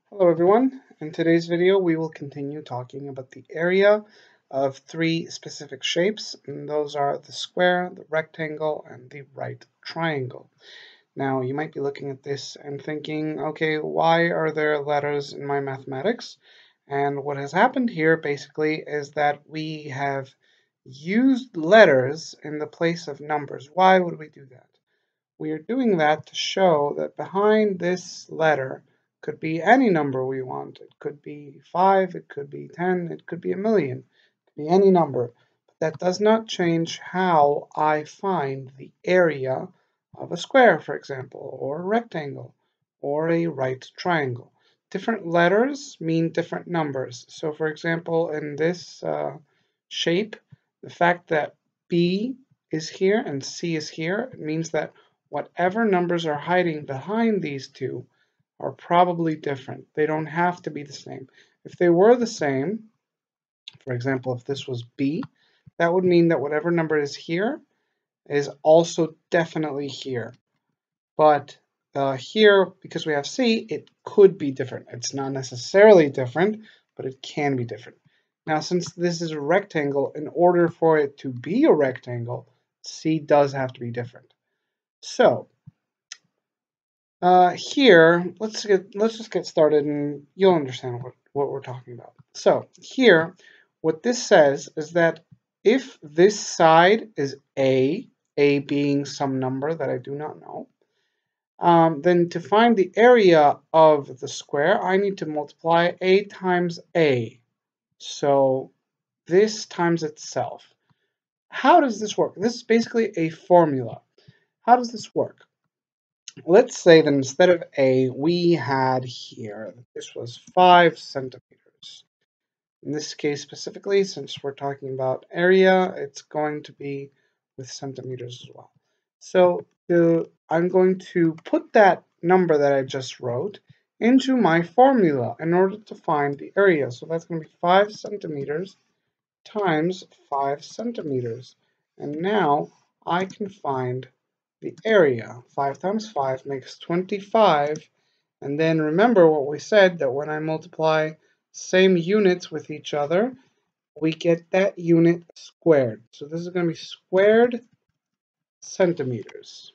Hello everyone. In today's video we will continue talking about the area of three specific shapes, and those are the square, the rectangle, and the right triangle. Now you might be looking at this and thinking, okay, why are there letters in my mathematics? And what has happened here basically is that we have used letters in the place of numbers. Why would we do that? We are doing that to show that behind this letter could be any number we want. It could be 5, it could be 10, it could be a million, it could be any number. But that does not change how I find the area of a square, for example, or a rectangle, or a right triangle. Different letters mean different numbers. So for example, in this shape, the fact that B is here and C is here, it means that whatever numbers are hiding behind these two are probably different. They don't have to be the same. If they were the same, for example, if this was B, that would mean that whatever number is here is also definitely here. But here, because we have C, it could be different. It's not necessarily different, but it can be different. Now, since this is a rectangle, in order for it to be a rectangle, C does have to be different. So here, let's just get started, and you'll understand what we're talking about. So here, what this says is that if this side is A being some number that I do not know, then to find the area of the square, I need to multiply A times A. So this times itself. How does this work? This is basically a formula. How does this work? Let's say that instead of A, we had here, this was 5 centimeters. In this case specifically, since we're talking about area, it's going to be with centimeters as well. So I'm going to put that number that I just wrote into my formula in order to find the area. So that's going to be 5 centimeters times 5 centimeters. And now I can find the area. 5 times 5 makes 25. And then remember what we said, that when I multiply same units with each other, we get that unit squared. So this is going to be squared centimeters.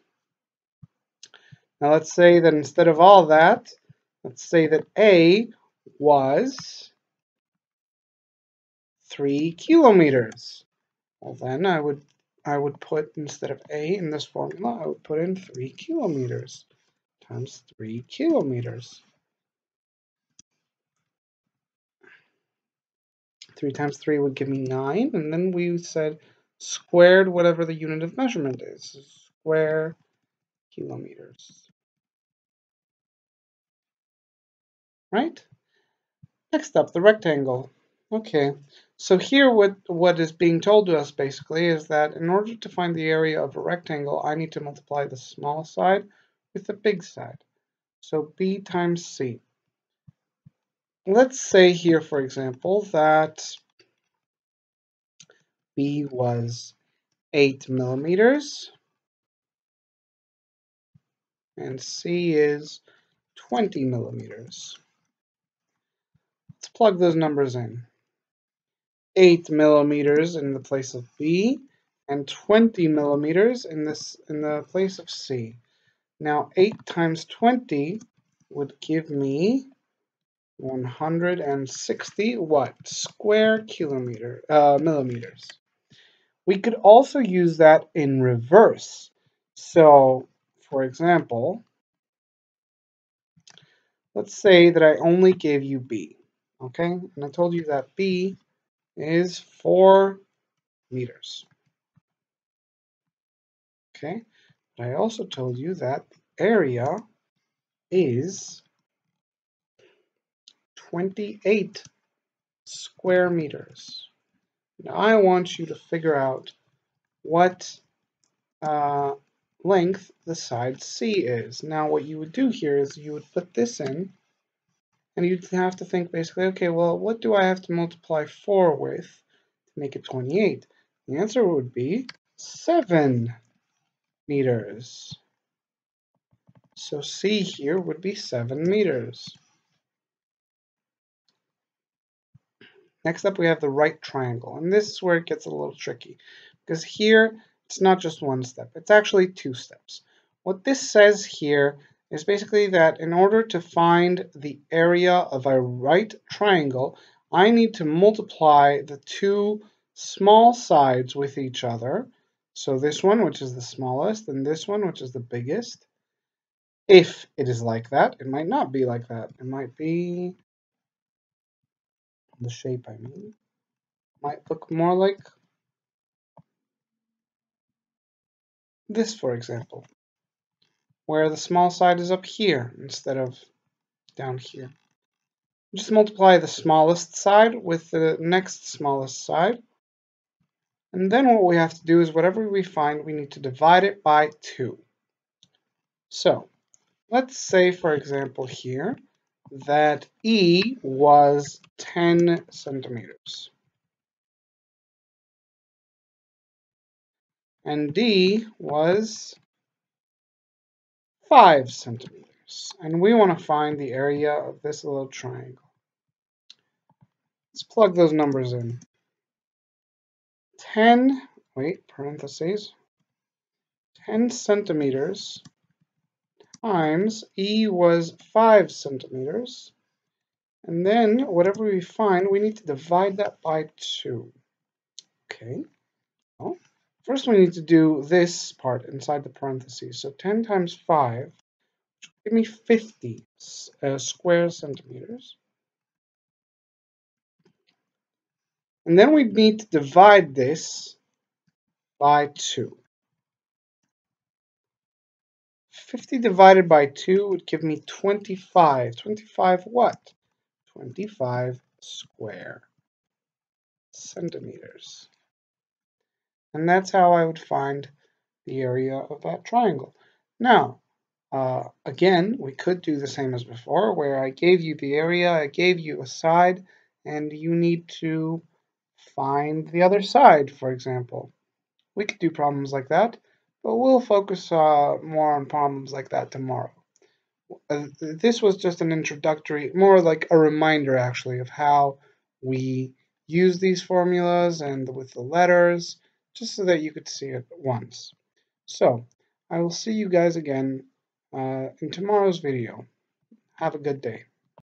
Now let's say that instead of all that, let's say that A was 3 kilometers. Well, then I would put, instead of A in this formula, I would put in 3 kilometers times 3 kilometers. 3 times 3 would give me 9, and then we said squared whatever the unit of measurement is, square kilometers. Right? Next up, the rectangle. Okay, so here what is being told to us basically is that in order to find the area of a rectangle, I need to multiply the small side with the big side. So B times C. Let's say here, for example, that B was 8 millimeters and C is 20 millimeters. Let's plug those numbers in. 8 millimeters in the place of B and 20 millimeters in the place of C. Now 8 times 20 would give me 160 what? Square millimeters. We could also use that in reverse. So, for example, let's say that I only gave you B, okay? And I told you that B is 4 meters, okay? But I also told you that the area is 28 square meters. Now I want you to figure out what length the side C is. Now what you would do here is you would put this in, and you'd have to think basically, okay, well, what do I have to multiply 4 with to make it 28? The answer would be 7 meters. So C here would be 7 meters. Next up, we have the right triangle, and this is where it gets a little tricky, because here it's not just one step, it's actually two steps. What this says here is basically that in order to find the area of a right triangle, I need to multiply the two small sides with each other. So this one, which is the smallest, and this one, which is the biggest. If it is like that, it might not be like that. It might be the shape, I mean, might look more like this, for example, where the small side is up here instead of down here. Just multiply the smallest side with the next smallest side. And then what we have to do is whatever we find, we need to divide it by 2. So let's say, for example, here that E was 10 centimeters. And D was 5 centimeters. And we want to find the area of this little triangle. Let's plug those numbers in. 10, wait, parentheses, 10 centimeters times E was 5 centimeters. And then whatever we find, we need to divide that by 2. Okay, well, first we need to do this part inside the parentheses. So 10 times 5, which will give me 50 square centimeters. And then we need to divide this by 2. 50 divided by 2 would give me 25. 25 what? 25 square centimeters. And that's how I would find the area of that triangle. Now, again, we could do the same as before, where I gave you the area, I gave you a side, and you need to find the other side, for example. We could do problems like that, but we'll focus more on problems like that tomorrow. This was just an introductory, more like a reminder actually, of how we use these formulas and with the letters, just so that you could see it once. So, I will see you guys again in tomorrow's video. Have a good day.